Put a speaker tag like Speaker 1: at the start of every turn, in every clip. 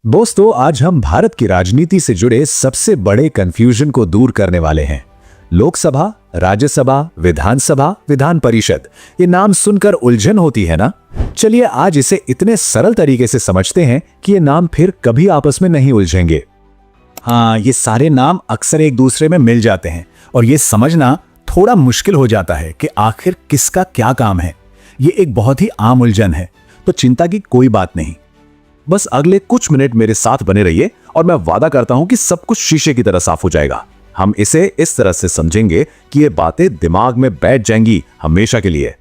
Speaker 1: दोस्तों, आज हम भारत की राजनीति से जुड़े सबसे बड़े कंफ्यूजन को दूर करने वाले हैं। लोकसभा, राज्यसभा, विधानसभा, विधान परिषद, ये नाम सुनकर उलझन होती है ना। चलिए आज इसे इतने सरल तरीके से समझते हैं कि ये नाम फिर कभी आपस में नहीं उलझेंगे। हाँ, ये सारे नाम अक्सर एक दूसरे में मिल जाते हैं और ये समझना थोड़ा मुश्किल हो जाता है कि आखिर किसका क्या काम है। ये एक बहुत ही आम उलझन है, तो चिंता की कोई बात नहीं। बस अगले कुछ मिनट मेरे साथ बने रहिए और मैं वादा करता हूं कि सब कुछ शीशे की तरह साफ हो जाएगा। हम इसे इस तरह से समझेंगे कि ये बातें दिमाग में बैठ जाएंगी हमेशा के लिए।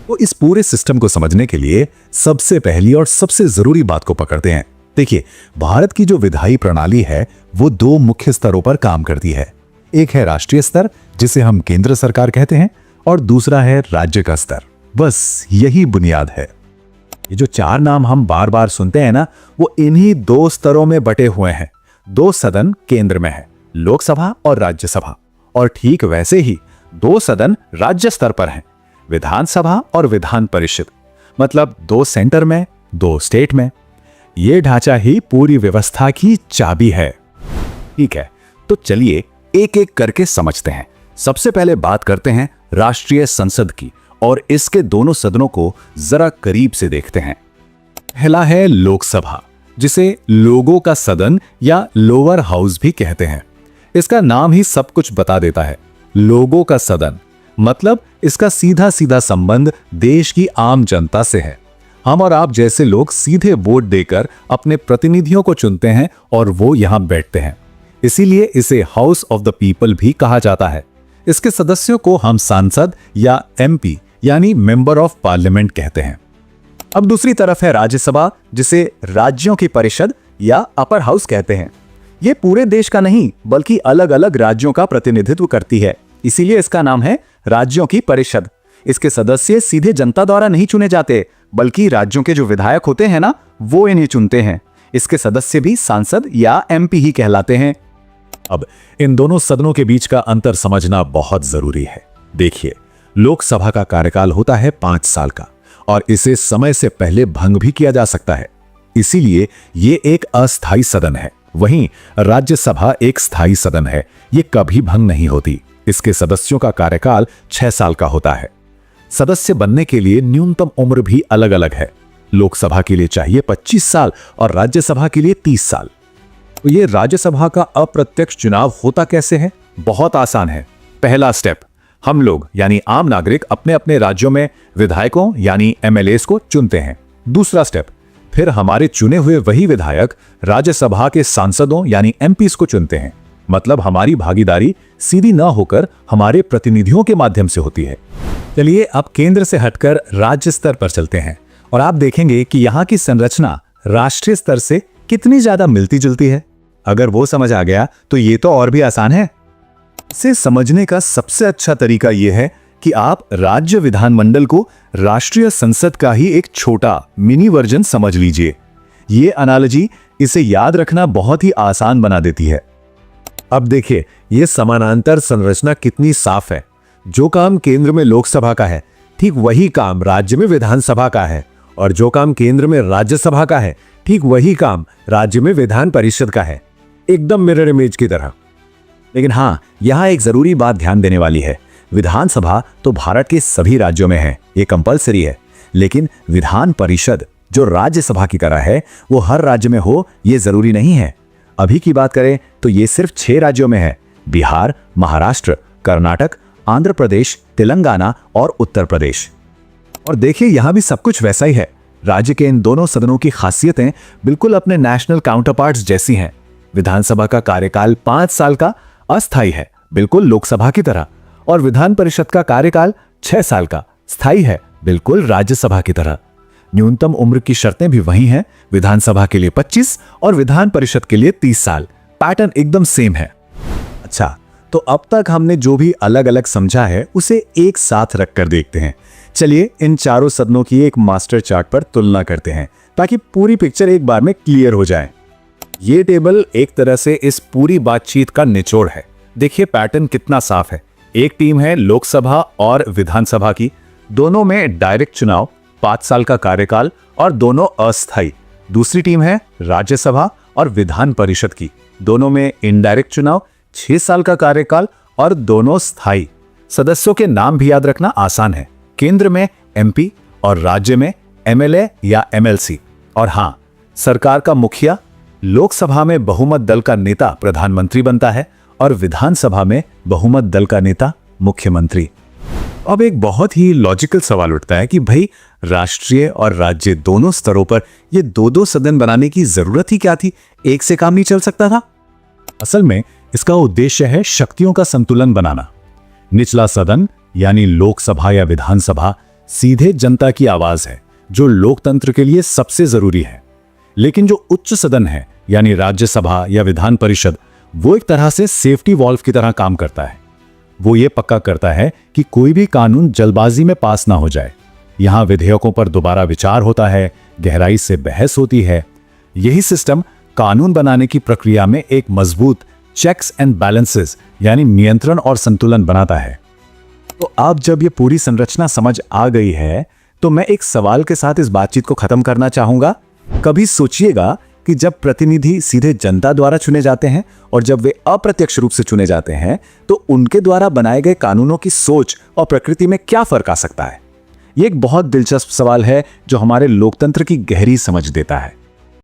Speaker 1: तो इस पूरे सिस्टम को समझने के लिए सबसे पहली और सबसे जरूरी बात को पकड़ते हैं। देखिए, भारत की जो विधायी प्रणाली है वो दो मुख्य स्तरों पर काम करती है। एक है राष्ट्रीय स्तर, जिसे हम केंद्र सरकार कहते हैं, और दूसरा है राज्य का स्तर। बस यही बुनियाद है। ये जो चार नाम हम बार बार सुनते हैं ना, वो इन्हीं दो स्तरों में बटे हुए हैं। दो सदन केंद्र में है, लोकसभा और राज्यसभा, और ठीक वैसे ही दो सदन राज्य स्तर पर हैं, विधानसभा और विधान परिषद। मतलब दो सेंटर में, दो स्टेट में। ये ढांचा ही पूरी व्यवस्था की चाबी है। ठीक है, तो चलिए एक एक करके समझते हैं। सबसे पहले बात करते हैं राष्ट्रीय संसद की और इसके दोनों सदनों को जरा करीब से देखते हैं। पहला है लोकसभा, जिसे लोगों का सदन या लोअर हाउस भी कहते हैं। इसका नाम ही सब कुछ बता देता है। लोगों का सदन मतलब इसका सीधा सीधा संबंध देश की आम जनता से है। हम और आप जैसे लोग सीधे वोट देकर अपने प्रतिनिधियों को चुनते हैं और वो यहां बैठते हैं। इसीलिए इसे हाउस ऑफ द पीपल भी कहा जाता है। इसके सदस्यों को हम सांसद या एमपी यानी मेंबर ऑफ पार्लियामेंट कहते हैं। अब दूसरी तरफ है राज्यसभा, जिसे राज्यों की परिषद या अपर हाउस कहते हैं। यह पूरे देश का नहीं बल्कि अलग अलग राज्यों का प्रतिनिधित्व करती है, इसीलिए इसका नाम है राज्यों की परिषद। इसके सदस्य सीधे जनता द्वारा नहीं चुने जाते, बल्कि राज्यों के जो विधायक होते हैं ना, वो इन्हें चुनते हैं। इसके सदस्य भी सांसद या एमपी ही कहलाते हैं। अब इन दोनों सदनों के बीच का अंतर समझना बहुत जरूरी है। देखिए, लोकसभा का कार्यकाल होता है 5 साल का और इसे समय से पहले भंग भी किया जा सकता है, इसीलिए ये एक अस्थायी सदन है। वहीं राज्यसभा एक स्थायी सदन है, ये कभी भंग नहीं होती। इसके सदस्यों का कार्यकाल 6 साल का होता है। सदस्य बनने के लिए न्यूनतम उम्र भी अलग अलग है। लोकसभा के लिए चाहिए 25 साल और राज्यसभा के लिए 30 साल। तो ये राज्यसभा का अप्रत्यक्ष चुनाव होता कैसे है? बहुत आसान है। पहला स्टेप, हम लोग यानी आम नागरिक अपने अपने राज्यों में विधायकों यानी एमएलएस को चुनते हैं। दूसरा स्टेप, फिर हमारे चुने हुए वही विधायक राज्यसभा के सांसदों यानी एमपीस को चुनते हैं। मतलब हमारी भागीदारी सीधी ना होकर हमारे प्रतिनिधियों के माध्यम से होती है। चलिए अब केंद्र से हटकर राज्य स्तर पर चलते हैं और आप देखेंगे कि यहाँ की संरचना राष्ट्रीय स्तर से कितनी ज्यादा मिलती जुलती है। अगर वो समझ आ गया तो ये तो और भी आसान है। इसे समझने का सबसे अच्छा तरीका यह है कि आप राज्य विधानमंडल को राष्ट्रीय संसद का ही एक छोटा मिनी वर्जन समझ लीजिए। ये एनालॉजी इसे याद रखना बहुत ही आसान बना देती है। अब देखिए, ये समानांतर संरचना कितनी साफ है। जो काम केंद्र में लोकसभा का है, ठीक वही काम राज्य में विधानसभा का है, और जो काम केंद्र में राज्यसभा का है, ठीक वही काम राज्य में विधान परिषद का है। एकदम मिरर इमेज की तरह। लेकिन हाँ, यहां एक जरूरी बात ध्यान देने वाली है। विधानसभा तो भारत के सभी राज्यों में है, ये कंपलसरी है। लेकिन विधान परिषद जो राज्यसभा की तरह है, वो हर राज्य में हो ये जरूरी नहीं है। अभी की बात करें तो ये सिर्फ 6 राज्यों में है: बिहार, महाराष्ट्र, कर्नाटक, आंध्र प्रदेश, तेलंगाना और उत्तर प्रदेश। और देखिए, यहां भी सब कुछ वैसा ही है। राज्य के इन दोनों सदनों की खासियतें बिल्कुल अपने नेशनल काउंटरपार्ट्स जैसी हैं। विधानसभा का कार्यकाल 5 साल का अस्थायी है, बिल्कुल लोकसभा की तरह, और विधान परिषद का कार्यकाल 6 साल का स्थायी है, बिल्कुल राज्यसभा की तरह। न्यूनतम उम्र की शर्तें भी वही हैं, विधानसभा के लिए 25 और विधान परिषद के लिए 30 साल। पैटर्न एकदम सेम है। अच्छा, तो अब तक हमने जो भी अलग अलग समझा है उसे एक साथ रखकर देखते हैं। चलिए इन चारों सदनों की एक मास्टर चार्ट पर तुलना करते हैं ताकि पूरी पिक्चर एक बार में क्लियर हो जाए। ये टेबल एक तरह से इस पूरी बातचीत का निचोड़ है। देखिए पैटर्न कितना साफ है। एक टीम है लोकसभा और विधानसभा की, दोनों में डायरेक्ट चुनाव, 5 साल का कार्यकाल और दोनों अस्थायी, दूसरी टीम है राज्यसभा और विधान परिषद की। दोनों में इनडायरेक्ट चुनाव, 6 साल का कार्यकाल और दोनों स्थायी। सदस्यों के नाम भी याद रखना आसान है। केंद्र में एमपी और राज्य में एमएलए या एमएलसी। और हां, सरकार का मुखिया, लोकसभा में बहुमत दल का नेता प्रधानमंत्री बनता है और विधानसभा में बहुमत दल का नेता मुख्यमंत्री। अब एक बहुत ही लॉजिकल सवाल उठता है कि भाई राष्ट्रीय और राज्य दोनों स्तरों पर ये दो सदन बनाने की जरूरत ही क्या थी? एक से काम नहीं चल सकता था? असल में इसका उद्देश्य है शक्तियों का संतुलन बनाना। निचला सदन यानी लोकसभा या विधानसभा सीधे जनता की आवाज है, जो लोकतंत्र के लिए सबसे जरूरी है। लेकिन जो उच्च सदन है यानी राज्यसभा या विधान परिषद, वो एक तरह से सेफ्टी वॉल्व की तरह काम करता है। वो ये पक्का करता है कि कोई भी कानून जल्दबाजी में पास ना हो जाए। यहां विधेयकों पर दोबारा विचार होता है, गहराई से बहस होती है। यही सिस्टम कानून बनाने की प्रक्रिया में एक मजबूत चेक्स एंड बैलेंसेस यानी नियंत्रण और संतुलन बनाता है। तो अब जब ये पूरी संरचना समझ आ गई है, तो मैं एक सवाल के साथ इस बातचीत को खत्म करना चाहूंगा। कभी सोचिएगा कि जब प्रतिनिधि सीधे जनता द्वारा चुने जाते हैं और जब वे अप्रत्यक्ष रूप से चुने जाते हैं, तो उनके द्वारा बनाए गए कानूनों की सोच और प्रकृति में क्या फर्क आ सकता है? ये एक बहुत दिलचस्प सवाल है जो हमारे लोकतंत्र की गहरी समझ देता है।